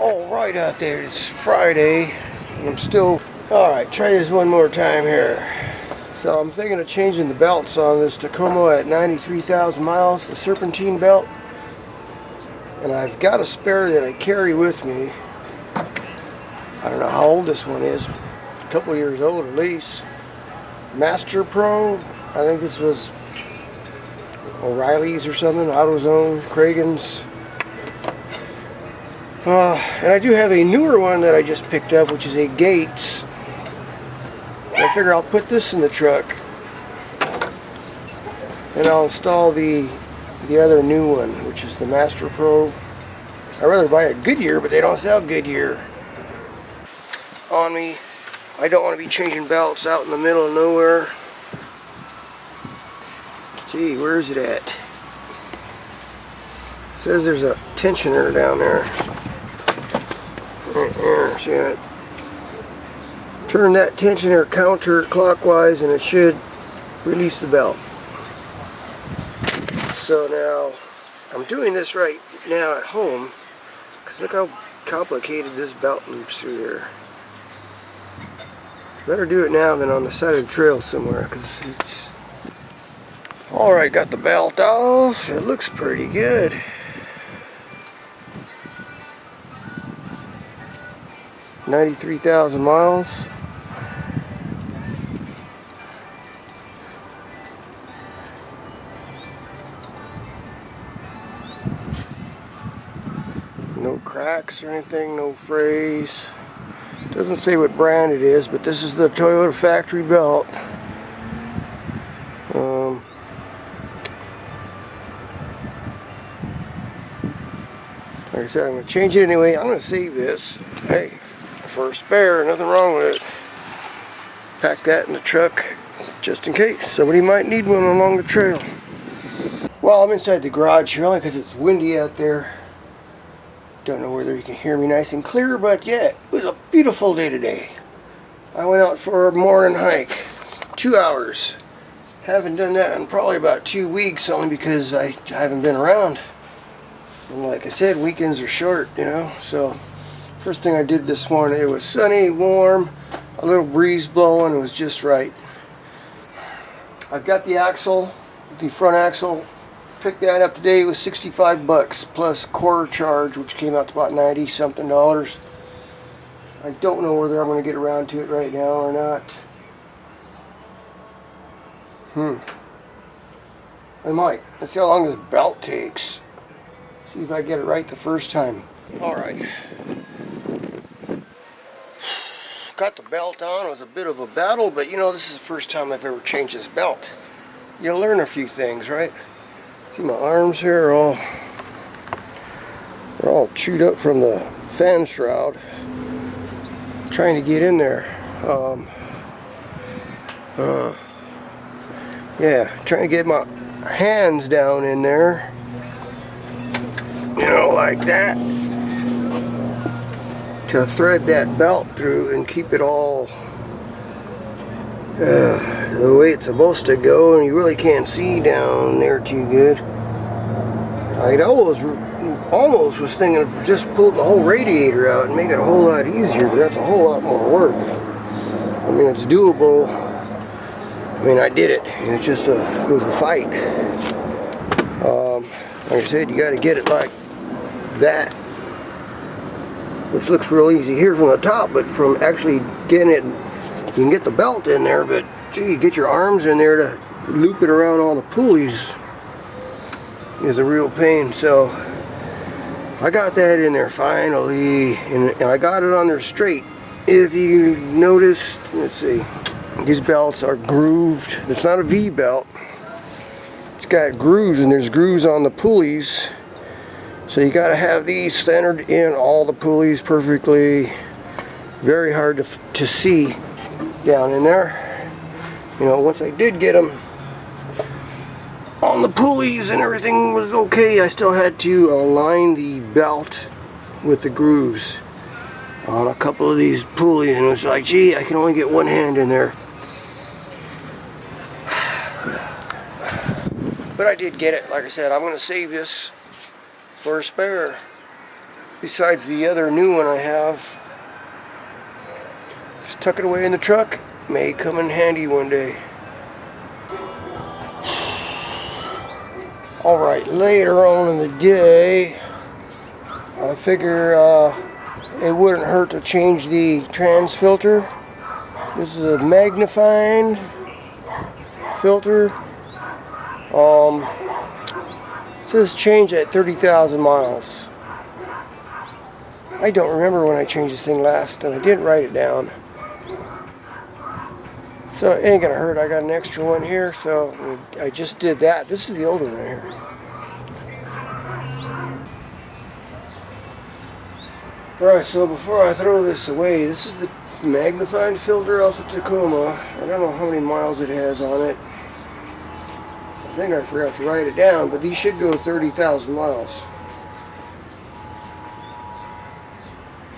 All right out there, it's Friday, and I'm still... Alright, try this one more time here. So I'm thinking of changing the belts on this Tacoma at 93,000 miles, the serpentine belt. And I've got a spare that I carry with me. I don't know how old this one is, a couple years old at least. Master Pro, I think this was O'Reilly's or something, AutoZone, Kragen's. And I do have a newer one that I just picked up, which is a Gates. I figure I'll put this in the truck and I'll install the other new one, which is the Master Pro. I'd rather buy a Goodyear, but they don't sell Goodyear on me. I don't want to be changing belts out in the middle of nowhere. Gee, where is it at? It says there's a tensioner down there. Right there, see it? Turn that tensioner counterclockwise and it should release the belt. So now, I'm doing this right now at home because look how complicated this belt loops through there. Better do it now than on the side of the trail somewhere because it's... Alright, got the belt off. It looks pretty good. $93,000 miles. No cracks or anything, no frays. Doesn't say what brand it is, but this is the Toyota factory belt. Like I said, I'm going to change it anyway. I'm going to save this. Hey, for a spare, nothing wrong with it. Pack that in the truck just in case. Somebody might need one along the trail. Well, I'm inside the garage here only because it's windy out there. Don't know whether you can hear me nice and clear, but yeah, it was a beautiful day today. I went out for a morning hike. 2 hours. Haven't done that in probably about 2 weeks, only because I haven't been around. And like I said, weekends are short, you know. So, first thing I did this morning, it was sunny, warm, a little breeze blowing, it was just right. I've got the axle, the front axle. Picked that up today. It was 65 bucks plus quarter charge, which came out to about 90 something dollars. I don't know whether I'm going to get around to it right now or not. I might. Let's see how long this belt takes. See if I get it right the first time. Alright. Got the belt on. It was a bit of a battle, but you know, this is the first time I've ever changed this belt. You'll learn a few things, right? See, my arms here are all chewed up from the fan shroud. Trying to get in there. Yeah, trying to get my hands down in there. You know, like that. To thread that belt through and keep it all the way it's supposed to go, and you really can't see down there too good. I almost was thinking of just pulling the whole radiator out and make it a whole lot easier, but that's a whole lot more work. I mean, it's doable. I mean, I did it. It was a fight. Like I said, you got to get it like that, which looks real easy here from the top, but from actually getting it, you can get the belt in there, but gee, get your arms in there to loop it around all the pulleys is a real pain. So I got that in there finally, and I got it on there straight. If you noticed, let's see, these belts are grooved. It's not a V belt. It's got grooves, and there's grooves on the pulleys. So you got to have these centered in all the pulleys perfectly. Very hard to see down in there. You know, once I did get them on the pulleys and everything was okay, I still had to align the belt with the grooves on a couple of these pulleys, and it was like, gee, I can only get one hand in there. But I did get it. Like I said, I'm going to save this for a spare. besides the other new one I have. Just tuck it away in the truck. May come in handy one day. Alright, later on in the day, I figure it wouldn't hurt to change the trans filter. This is a magnifying filter. It says change at 30,000 miles. I don't remember when I changed this thing last, and I didn't write it down. So it ain't gonna hurt. I got an extra one here, so I just did that. This is the older one here. Alright, so before I throw this away, this is the magnifying filter off of Tacoma. I don't know how many miles it has on it. I think I forgot to write it down, but these should go 30,000 miles.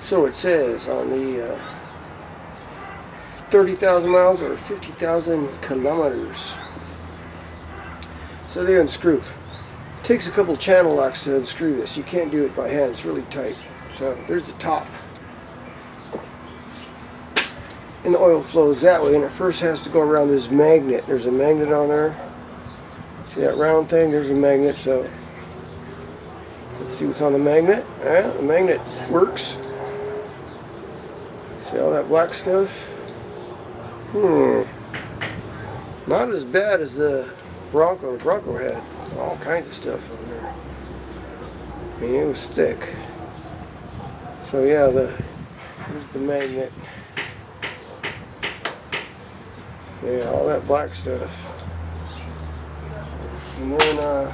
So it says on the 30,000 miles or 50,000 kilometers. So they unscrew. It takes a couple channel locks to unscrew this. You can't do it by hand. It's really tight. So there's the top. And the oil flows that way, and it first has to go around this magnet. There's a magnet on there. See that round thing? There's a magnet. So let's see what's on the magnet. Yeah, the magnet works. See all that black stuff? Not as bad as the Bronco. The Bronco had all kinds of stuff on there. I mean, it was thick. So yeah, here's the magnet. Yeah, all that black stuff. And then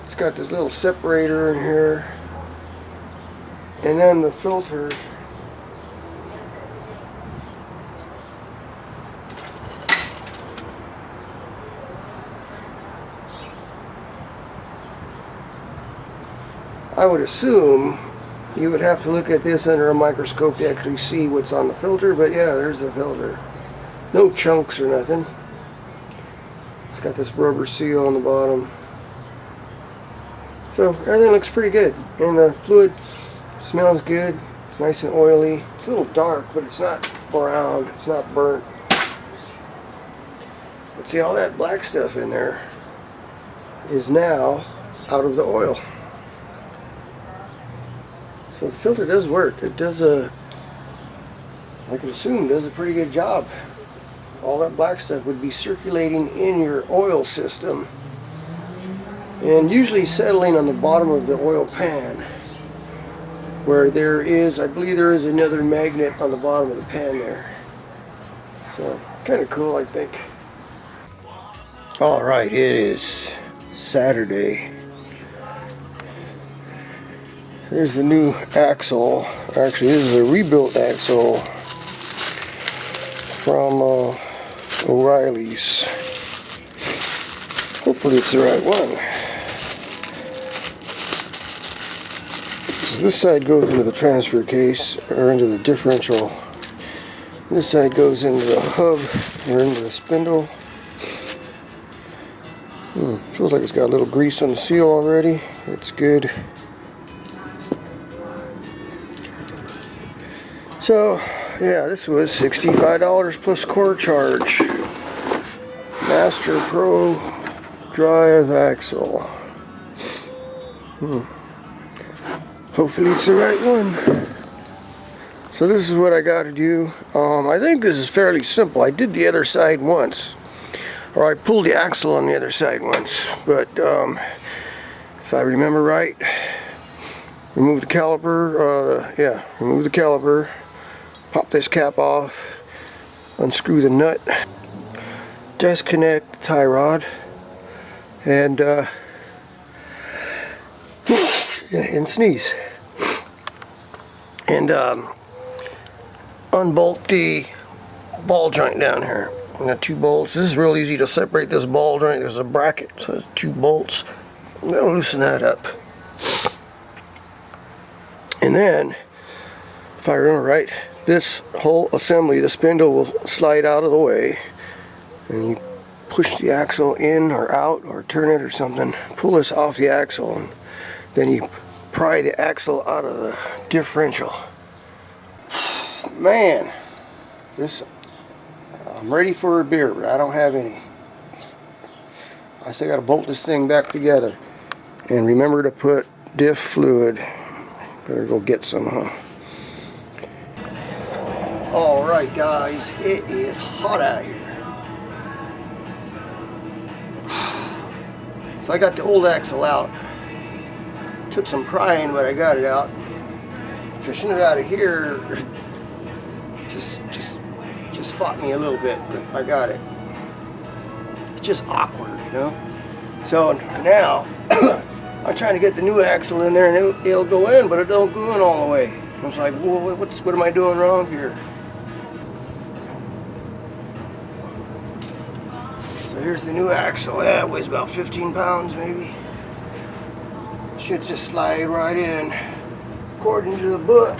it's got this little separator in here. And then the filter. I would assume you would have to look at this under a microscope to actually see what's on the filter, but yeah, there's the filter. No chunks or nothing. It's got this rubber seal on the bottom. So everything looks pretty good. And the fluid smells good. It's nice and oily. It's a little dark, but it's not brown. It's not burnt. But see, all that black stuff in there is now out of the oil. So the filter does work. It does I could assume, does a pretty good job. All that black stuff would be circulating in your oil system and usually settling on the bottom of the oil pan, where there is, I believe there is another magnet on the bottom of the pan there. So kind of cool, I think. Alright, it is Saturday. Here's the new axle. Actually, this is a rebuilt axle from O'Reilly's. Hopefully it's the right one. So this side goes into the transfer case, or into the differential. This side goes into the hub, or into the spindle. Feels like it's got a little grease on the seal already. It's good. So, yeah, this was $65 plus core charge. Master Pro drive axle. Hopefully it's the right one. So this is what I got to do. I think this is fairly simple. I did the other side once. Or I pulled the axle on the other side once. But if I remember right, remove the caliper. Remove the caliper. Pop this cap off, unscrew the nut, disconnect the tie rod, and sneeze. And unbolt the ball joint down here. I got 2 bolts. This is real easy to separate this ball joint. There's a bracket, so there's 2 bolts. I'm going to loosen that up. And then, if I remember right, this whole assembly, the spindle will slide out of the way, and you push the axle in or out or turn it or something, pull this off the axle, and then you pry the axle out of the differential. Man, I'm ready for a beer, but I don't have any. I still got to bolt this thing back together. And remember to put diff fluid. Better go get some, huh? Alright guys, it is hot out here. So I got the old axle out. Took some prying, but I got it out. Fishing it out of here just fought me a little bit, but I got it. It's just awkward, you know? So now I'm trying to get the new axle in there, and it'll go in, but it don't go in all the way. I was like, well, what am I doing wrong here? So here's the new axle. Yeah, it weighs about 15 pounds maybe. Should just slide right in according to the book.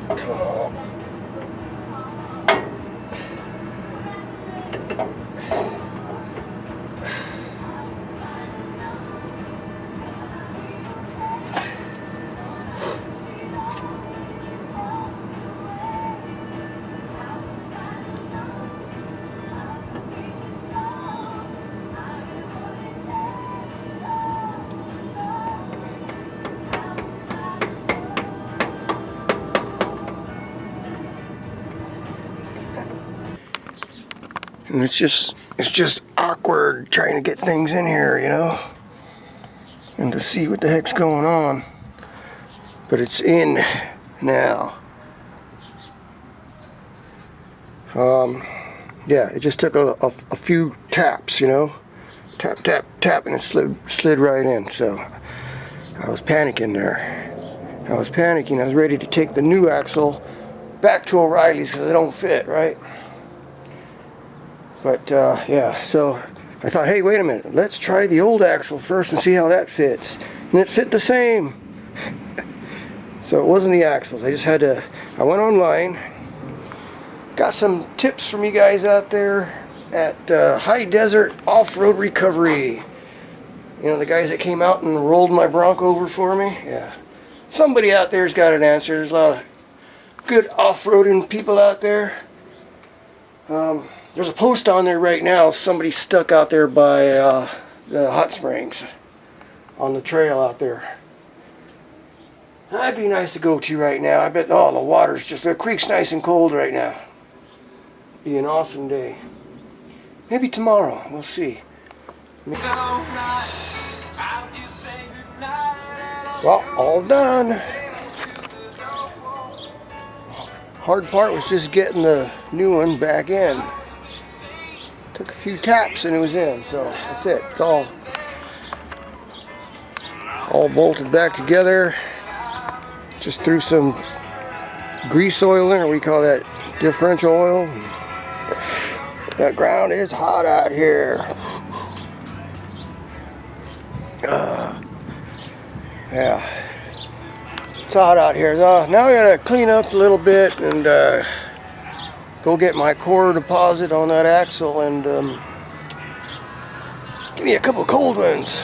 Come on. And it's just awkward trying to get things in here, you know, and to see what the heck's going on. But it's in now. Yeah, it just took a few taps, you know, tap, tap, tap, and it slid right in. So I was panicking there. I was panicking. I was ready to take the new axle back to O'Reilly's because they don't fit, right? But yeah, so I thought, hey, wait a minute, let's try the old axle first and see how that fits. And it fit the same. So it wasn't the axles. I just had to, I went online, got some tips from you guys out there at High Desert Off-Road Recovery. You know, the guys that came out and rolled my Bronco over for me? Yeah. Somebody out there's got an answer. There's a lot of good off-roading people out there. There's a post on there right now. Somebody stuck out there by the hot springs on the trail out there. That'd be nice to go to right now. I bet, oh, the water's just, the creek's nice and cold right now. Be an awesome day. Maybe tomorrow, we'll see. Well, all done. Hard part was just getting the new one back in. Took a few taps and it was in, so that's it. It's all bolted back together. Just threw some grease oil in, or we call that differential oil. That ground is hot out here. Yeah, it's hot out here. Now I gotta clean up a little bit and go get my core deposit on that axle and give me a couple cold ones.